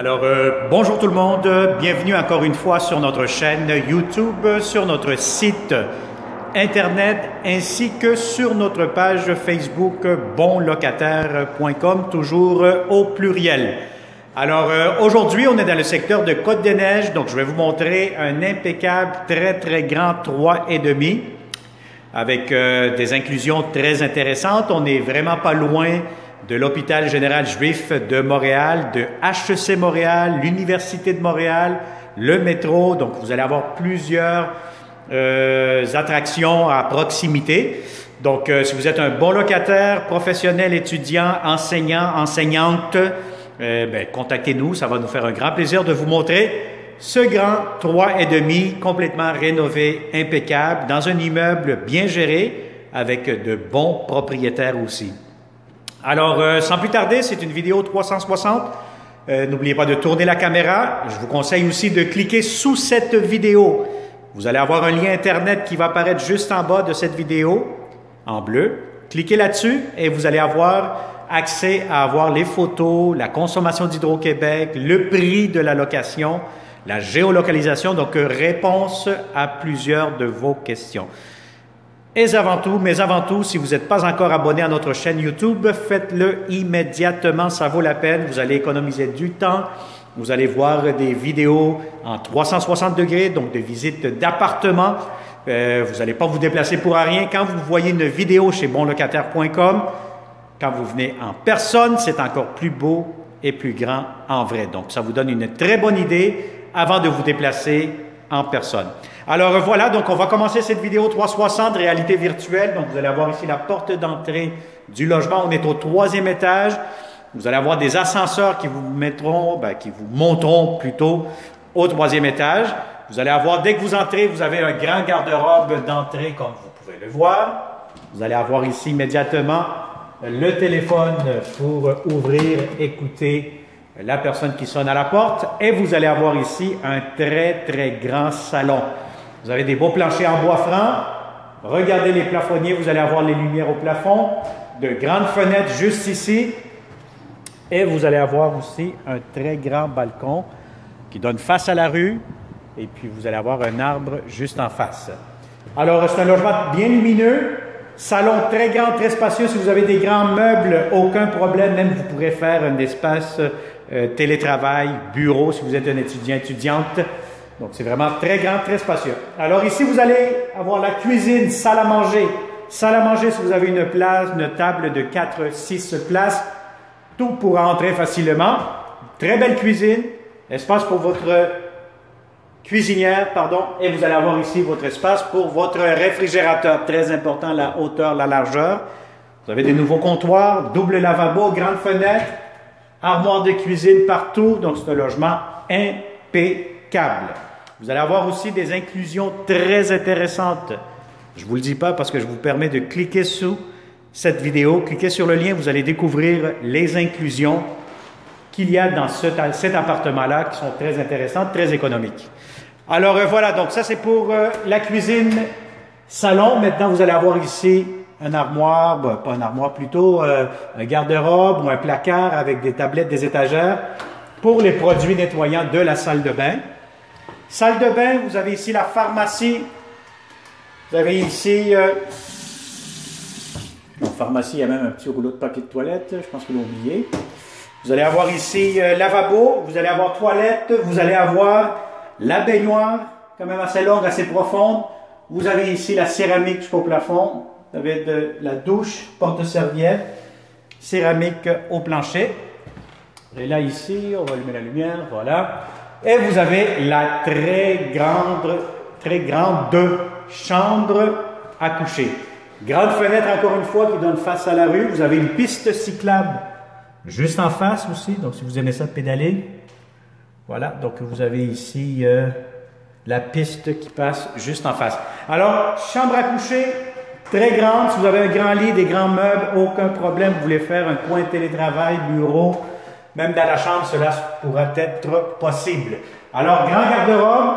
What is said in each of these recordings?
Alors, bonjour tout le monde, bienvenue encore une fois sur notre chaîne YouTube, sur notre site Internet, ainsi que sur notre page Facebook bonlocataire.com, toujours au pluriel. Alors, aujourd'hui, on est dans le secteur de Côte-des-Neiges, donc je vais vous montrer un impeccable, très grand 3,5 avec des inclusions très intéressantes. On n'est vraiment pas loin de l'Hôpital général juif de Montréal, de HEC Montréal, l'Université de Montréal, le métro. Donc, vous allez avoir plusieurs attractions à proximité. Donc, si vous êtes un bon locataire, professionnel, étudiant, enseignant, enseignante, contactez-nous. Ça va nous faire un grand plaisir de vous montrer ce grand 3,5 complètement rénové, impeccable, dans un immeuble bien géré avec de bons propriétaires aussi. Alors, sans plus tarder, c'est une vidéo 360. N'oubliez pas de tourner la caméra. Je vous conseille aussi de cliquer sous cette vidéo. Vous allez avoir un lien Internet qui va apparaître juste en bas de cette vidéo, en bleu. Cliquez là-dessus et vous allez avoir accès à avoir les photos, la consommation d'Hydro-Québec, le prix de la location, la géolocalisation, donc réponse à plusieurs de vos questions. Mais avant tout, si vous n'êtes pas encore abonné à notre chaîne YouTube, faites-le immédiatement, ça vaut la peine. Vous allez économiser du temps. Vous allez voir des vidéos en 360 degrés, donc des visites d'appartements. Vous n'allez pas vous déplacer pour rien. Quand vous voyez une vidéo chez bonlocataire.com, quand vous venez en personne, c'est encore plus beau et plus grand en vrai. Donc, ça vous donne une très bonne idée avant de vous déplacer en personne. Alors voilà, donc on va commencer cette vidéo 360, réalité virtuelle. Donc vous allez avoir ici la porte d'entrée du logement. On est au 3e étage. Vous allez avoir des ascenseurs qui vous monteront plutôt au 3e étage. Vous allez avoir, dès que vous entrez, vous avez un grand garde-robe d'entrée comme vous pouvez le voir. Vous allez avoir ici immédiatement le téléphone pour ouvrir, écouter la personne qui sonne à la porte. Et vous allez avoir ici un très grand salon. Vous avez des beaux planchers en bois franc. Regardez les plafonniers, vous allez avoir les lumières au plafond. De grandes fenêtres juste ici. Et vous allez avoir aussi un très grand balcon qui donne face à la rue. Et puis vous allez avoir un arbre juste en face. Alors c'est un logement bien lumineux. Salon très grand, très spacieux. Si vous avez des grands meubles, aucun problème. Même vous pourrez faire un espace télétravail, bureau si vous êtes un étudiant, étudiante. Donc, c'est vraiment très grand, très spacieux. Alors ici, vous allez avoir la cuisine, salle à manger. Salle à manger, si vous avez une table de 4-6 places, tout pour entrer facilement. Très belle cuisine, espace pour votre cuisinière, et vous allez avoir ici votre espace pour votre réfrigérateur. Très important, la hauteur, la largeur. Vous avez des nouveaux comptoirs, double lavabo, grande fenêtre, armoire de cuisine partout. Donc, c'est un logement impeccable. Vous allez avoir aussi des inclusions très intéressantes. Je ne vous le dis pas parce que je vous permets de cliquer sous cette vidéo. Cliquez sur le lien, vous allez découvrir les inclusions qu'il y a dans cet appartement-là qui sont très intéressantes, très économiques. Alors voilà, donc ça c'est pour la cuisine salon. Maintenant, vous allez avoir ici un armoire, pas un armoire plutôt, un garde-robe ou un placard avec des tablettes, des étagères pour les produits nettoyants de la salle de bain. Salle de bain, vous avez ici la pharmacie. Vous avez ici... en pharmacie, il y a même un petit rouleau de papier de toilette. Je pense qu'ils l'ont oublié. Vous allez avoir ici lavabo. Vous allez avoir toilette. Vous allez avoir la baignoire, quand même assez longue, assez profonde. Vous avez ici la céramique jusqu'au plafond. Vous avez de la douche, porte-serviette, céramique au plancher. Et là, ici, on va allumer la lumière, voilà. Et vous avez la très grande chambre à coucher. Grande fenêtre, encore une fois, qui donne face à la rue. Vous avez une piste cyclable juste en face aussi. Donc, si vous aimez ça, pédaler. Voilà, donc vous avez ici la piste qui passe juste en face. Alors, chambre à coucher, très grande. Si vous avez un grand lit, des grands meubles, aucun problème. Vous voulez faire un coin télétravail, bureau, même dans la chambre, cela pourra être possible. Alors, grand garde-robe.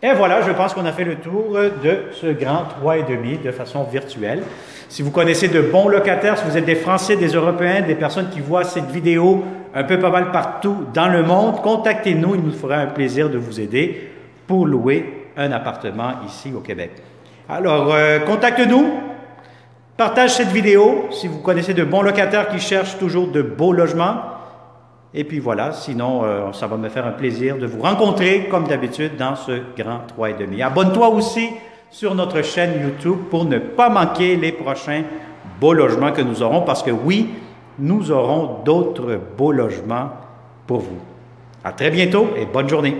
Et voilà, je pense qu'on a fait le tour de ce grand 3,5 de façon virtuelle. Si vous connaissez de bons locataires, si vous êtes des Français, des Européens, des personnes qui voient cette vidéo un peu pas mal partout dans le monde. Contactez-nous, il nous fera un plaisir de vous aider pour louer un appartement ici au Québec. Alors, contactez-nous, partage cette vidéo si vous connaissez de bons locataires qui cherchent toujours de beaux logements. Et puis voilà, sinon, ça va me faire un plaisir de vous rencontrer comme d'habitude dans ce grand 3,5. Abonne-toi aussi sur notre chaîne YouTube pour ne pas manquer les prochains beaux logements que nous aurons parce que oui, nous aurons d'autres beaux logements pour vous. À très bientôt et bonne journée.